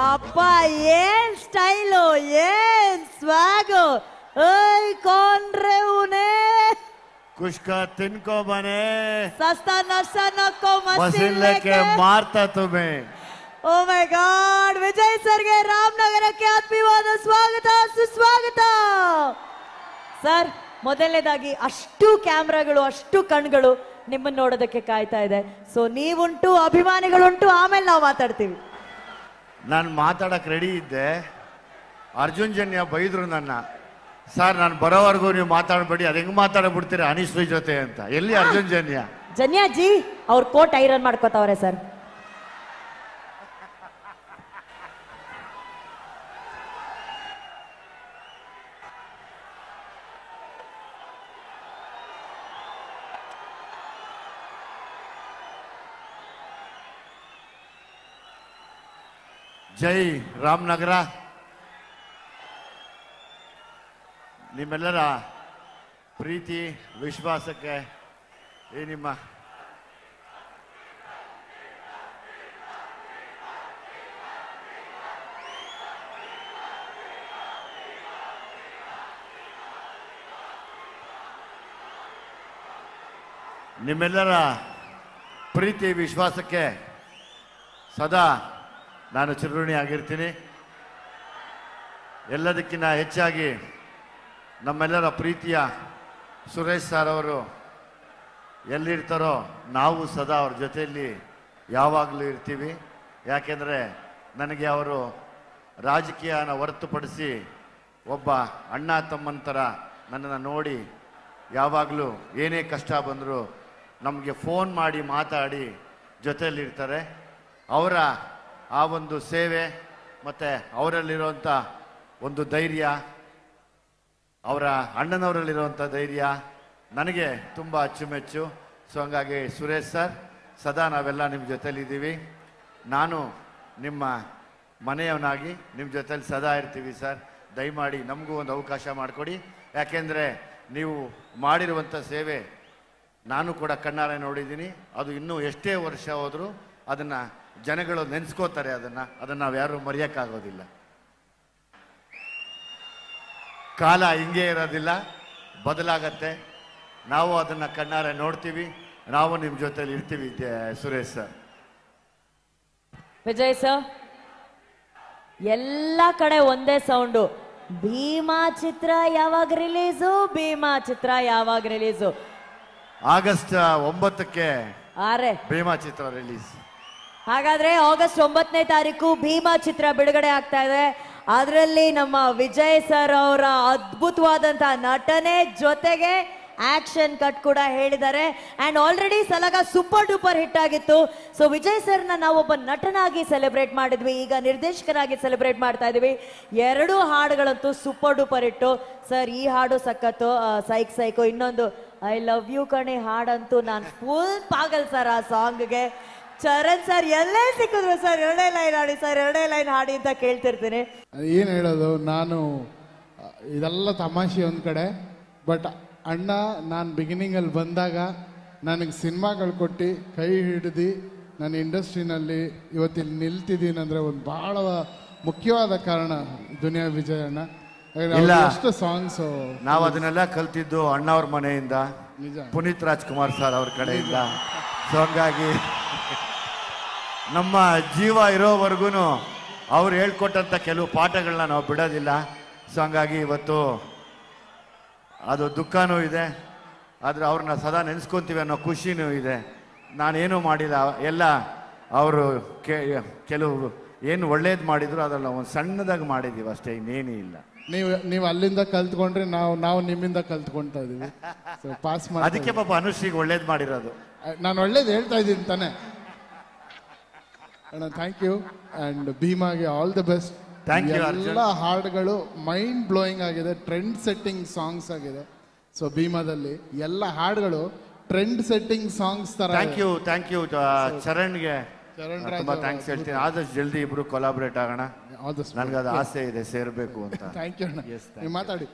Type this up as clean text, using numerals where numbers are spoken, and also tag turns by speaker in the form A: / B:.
A: ಯಪ್ಪ ಏನ್ ಸ್ಟೈಲು ಏನ್ ಸ್ವಾಗು ಏಯ್ ಕೊಂಡ್ರೆ ಉನೆ
B: कुछ का तिनको बने
A: सस्ता नशा नको
B: मसीले के मारता तुम्हें
A: ಓ ಮೈ ಗಾಡ್ ವಿಜಯ್ ಸರ್ಗೆ ರಾಮನಗರಕ್ಕೆ ಆತ್ಮೀಯವಾದ ಸ್ವಾಗತ ಸುಸ್ವಾಗತ ಸರ್. ಮೊದಲನೇದಾಗಿ ಅಷ್ಟು ಕ್ಯಾಮ್ರಾಗಳು ಅಷ್ಟು ಕಣ್ಗಳು ನಿಮ್ಮನ್ನ ನೋಡೋದಕ್ಕೆ ಕಾಯ್ತಾ ಇದೆ. ಸೊ ನೀವುಂಟು ಅಭಿಮಾನಿಗಳುಂಟು, ಆಮೇಲೆ ನಾವು ಮಾತಾಡ್ತೀವಿ.
B: ನಾನು ಮಾತಾಡಕ್ ರೆಡಿ ಇದ್ದೆ. ಅರ್ಜುನ್ ಜನ್ಯ ಬೈದ್ರು ನನ್ನ, ಸರ್ ನಾನು ಬರೋವರೆಗೂ ನೀವು ಮಾತಾಡ್ಬೇಡಿ, ಅದು ಹೆಂಗ್ ಮಾತಾಡ್ಬಿಡ್ತೀರಾ ಅನಿಶ್ರೀ ಜೊತೆ ಅಂತ. ಎಲ್ಲಿ ಅರ್ಜುನ್ ಜನ್ಯ?
A: ಜನ್ಯಾಜಿ ಅವ್ರ ಕೋಟ್ ಐರನ್ ಮಾಡ್ಕೋತಾವ್ರೆ ಸರ್.
B: ಜೈ ರಾಮನಗರ. ನಿಮ್ಮೆಲ್ಲರ ಪ್ರೀತಿ ವಿಶ್ವಾಸಕ್ಕೆ ಈ ನಿಮ್ಮ ನಿಮ್ಮೆಲ್ಲರ ಪ್ರೀತಿ ವಿಶ್ವಾಸಕ್ಕೆ ಸದಾ ನಾನು ಚಿರಋಣಿ ಆಗಿರ್ತೀನಿ. ಎಲ್ಲದಕ್ಕಿಂತ ಹೆಚ್ಚಾಗಿ ನಮ್ಮೆಲ್ಲರ ಪ್ರೀತಿಯ ಸುರೇಶ್ ಸರ್ ಅವರು ಎಲ್ಲಿರ್ತಾರೋ ನಾವು ಸದಾ ಅವ್ರ ಜೊತೆಯಲ್ಲಿ ಯಾವಾಗಲೂ ಇರ್ತೀವಿ. ಯಾಕೆಂದರೆ ನನಗೆ ಅವರು ರಾಜಕೀಯನ ಹೊರತುಪಡಿಸಿ ಒಬ್ಬ ಅಣ್ಣ ತಮ್ಮನ ಥರ ನನ್ನನ್ನು ನೋಡಿ ಯಾವಾಗಲೂ ಏನೇ ಕಷ್ಟ ಬಂದರೂ ನಮಗೆ ಫೋನ್ ಮಾಡಿ ಮಾತಾಡಿ ಜೊತೆಯಲ್ಲಿರ್ತಾರೆ. ಅವರ ಆ ಒಂದು ಸೇವೆ ಮತ್ತು ಅವರಲ್ಲಿರುವಂಥ ಒಂದು ಧೈರ್ಯ, ಅವರ ಅಣ್ಣನವರಲ್ಲಿರುವಂಥ ಧೈರ್ಯ ನನಗೆ ತುಂಬ ಅಚ್ಚುಮೆಚ್ಚು. ಸೊ ಹಂಗಾಗಿ ಸುರೇಶ್ ಸರ್, ಸದಾ ನಾವೆಲ್ಲ ನಿಮ್ಮ ಜೊತೆಲಿದ್ದೀವಿ. ನಾನು ನಿಮ್ಮ ಮನೆಯವನಾಗಿ ನಿಮ್ಮ ಜೊತೆಲಿ ಸದಾ ಇರ್ತೀವಿ ಸರ್. ದಯಮಾಡಿ ನಮಗೂ ಒಂದು ಅವಕಾಶ ಮಾಡಿಕೊಡಿ. ಯಾಕೆಂದರೆ ನೀವು ಮಾಡಿರುವಂಥ ಸೇವೆ ನಾನು ಕೂಡ ಕಣ್ಣಾರೆ ನೋಡಿದ್ದೀನಿ. ಅದು ಇನ್ನೂ ಎಷ್ಟೇ ವರ್ಷ ಹೋದರೂ ಅದನ್ನು ಜನಗಳು ನೆನೆಸ್ಕೋತಾರೆ. ಅದನ್ನು ನಾವು ಯಾರೂ ಮರೆಯೋಕ್ಕಾಗೋದಿಲ್ಲ. ಕಾಲ ಹಿಂಗೆ ಇರೋದಿಲ್ಲ, ಬದಲಾಗತ್ತೆ. ನಾವು ಅದನ್ನು ಕಣ್ಣಾರೆ ನೋಡ್ತೀವಿ. ನಾವು ನಿಮ್ಮ ಜೊತೆಲಿ ಇರ್ತೀವಿ ಸುರೇಶ್ ಸರ್.
A: ವಿಜಯ್ ಸರ್, ಎಲ್ಲ ಕಡೆ ಒಂದೇ ಸೌಂಡು, ಭೀಮಾ ಚಿತ್ರ ಯಾವಾಗ ರಿಲೀಸು, ಭೀಮಾ ಚಿತ್ರ ಯಾವಾಗ ರಿಲೀಸು?
B: ಆಗಸ್ಟ್ 9ಕ್ಕೆ ಭೀಮಾ ಚಿತ್ರ ರಿಲೀಸ್.
A: ಹಾಗಾದ್ರೆ ಆಗಸ್ಟ್ 9ನೇ ತಾರೀಕು ಭೀಮಾ ಚಿತ್ರ ಬಿಡುಗಡೆ ಆಗ್ತಾ ಇದೆ. ಅದರಲ್ಲಿ ನಮ್ಮ ವಿಜಯ್ ಸರ್ ಅವರ ಅದ್ಭುತವಾದಂತಹ ನಟನೆ ಜೊತೆಗೆ ಆಕ್ಷನ್ ಕಟ್ ಕೂಡ ಹೇಳಿದ್ದಾರೆ. And already Salaga super duper hit ಆಗಿತ್ತು. ಸೊ ವಿಜಯ್ ಸರ್ನ ನಾವೊಬ್ಬ ನಟನಾಗಿ ಸೆಲೆಬ್ರೇಟ್ ಮಾಡಿದ್ವಿ, ಈಗ ನಿರ್ದೇಶಕರಾಗಿ ಸೆಲೆಬ್ರೇಟ್ ಮಾಡ್ತಾ ಇದೀವಿ. 2 ಹಾಡುಗಳಂತೂ ಸೂಪರ್ ಡೂಪರ್ ಹಿಟ್ಟು ಸರ್. ಈ ಹಾಡು ಸಖತ್ತು, ಸೈಕ್ ಸೈಕು. ಇನ್ನೊಂದು ಐ ಲವ್ ಯು ಕಣೆ ಹಾಡಂತೂ ನಾನು ಫುಲ್ ಪಾಗಲ್ ಸರ್ ಆ ಸಾಂಗ್ಗೆ. ಚರಣ್ ಸರ್ ಎಲ್ಲೇ ಸಿಕ್ಕಿದ್ರು ಸರ್ 2 ಲೈನ್ ಹಾಡಿ ಸರ್, 2 ಲೈನ್ ಹಾಡಿ ಅಂತ ಕೇಳ್ತಿರ್ತೀನಿ.
C: ಏನು ಹೇಳೋದು, ನಾನು ಇದೆಲ್ಲ ತಮಾಷೆ ಒಂದು ಕಡೆ, ಬಟ್ ಅಣ್ಣ ನಾನು ಬಿಗಿನಿಂಗಲ್ಲಿ ಬಂದಾಗ ನನಗೆ ಸಿನಿಮಾಗಳು ಕೊಟ್ಟು ಕೈ ಹಿಡಿದು ನಾನು ಇಂಡಸ್ಟ್ರಿನಲ್ಲಿ ಇವತ್ತಿಲ್ಲಿ ನಿಲ್ತಿದ್ದೀನಿ ಅಂದರೆ ಒಂದು ಭಾಳ ಮುಖ್ಯವಾದ ಕಾರಣ ದುನಿಯಾ ವಿಜಯ್ ಅಣ್ಣ. ಎಷ್ಟು ಸಾಂಗ್ಸು
B: ನಾವು ಅದನ್ನೆಲ್ಲ ಕಲ್ತಿದ್ದು ಅಣ್ಣವ್ರ ಮನೆಯಿಂದ,
C: ನಿಜ,
B: ಪುನೀತ್ ರಾಜ್ಕುಮಾರ್ ಸರ್ ಅವ್ರ ಕಡೆಯಿಂದ. ಸೊ ಹಂಗಾಗಿ ನಮ್ಮ ಜೀವ ಇರೋವರೆಗೂ ಅವ್ರು ಹೇಳ್ಕೊಟ್ಟಂಥ ಕೆಲವು ಪಾಠಗಳನ್ನ ನಾವು ಬಿಡೋದಿಲ್ಲ. ಸೊ ಹಂಗಾಗಿ ಇವತ್ತು ಅದು ದುಃಖನೂ ಇದೆ, ಆದರೆ ಅವ್ರನ್ನ ಸದಾ ನೆನೆಸ್ಕೊತೀವಿ ಅನ್ನೋ ಖುಷಿನೂ ಇದೆ. ನಾನೇನು ಮಾಡಿಲ್ಲ, ಎಲ್ಲ ಅವರು ಕೆಲವು ಏನು ಒಳ್ಳೇದು ಮಾಡಿದ್ರು ಅದೆಲ್ಲ ಒಂದು ಸಣ್ಣದಾಗಿ ಮಾಡಿದ್ದೀವಿ ಅಷ್ಟೇ, ಇನ್ನೇನೂ ಇಲ್ಲ.
C: ನೀವು ಅಲ್ಲಿಂದ ಕಲ್ತ್ಕೊಂಡ್ರೆ ನಾವು ನಿಮ್ಮಿಂದ ಕಲ್ತ್ಕೊಳ್ತಾ ಇದೀವಿ. ಪಾಸ್ ಮಾಡಿ
B: ಅದಕ್ಕೆ ಪಾಪ ಅನುಶ್ರೀಗೆ ಒಳ್ಳೇದು ಮಾಡಿರೋದು.
C: ನಾನು ಒಳ್ಳೇದು ಹೇಳ್ತಾ ಇದ್ದೀನಿ ತಾನೆ ಅಣ್ಣ. Thank you. ಆ್ಯಂಡ್ ಭೀಮಾಗೆ all the best.
B: Thank you.
C: ಎಲ್ಲ ಹಾಡುಗಳು ಮೈಂಡ್ ಬ್ಲೋಯಿಂಗ್ ಆಗಿದೆ, ಟ್ರೆಂಡ್ ಸೆಟ್ಟಿಂಗ್ ಸಾಂಗ್ಸ್ ಆಗಿದೆ. ಸೊ ಭೀಮಾದಲ್ಲಿ ಎಲ್ಲ ಹಾಡುಗಳು ಟ್ರೆಂಡ್ ಸೆಟ್ಟಿಂಗ್ ಸಾಂಗ್ಸ್ ತರ.
B: ಥ್ಯಾಂಕ್ ಯು ಚರಣ್ಗೆ ತುಂಬಾ ಥ್ಯಾಂಕ್ಸ್ ಹೇಳ್ತೀನಿ. ಆದಷ್ಟು ಜಲ್ದಿ ಇಬ್ರು ಕೊಲಾಬ್ರೇಟ್ ಆಗೋಣ. ನನಗೆ ಅದು ಆಸೆ ಇದೆ ಸೇರ್ಬೇಕು ಅಂತ.
C: ಥ್ಯಾಂಕ್ ಯು ಅಣ್ಣ. ನೀವು ಮಾತಾಡಿ.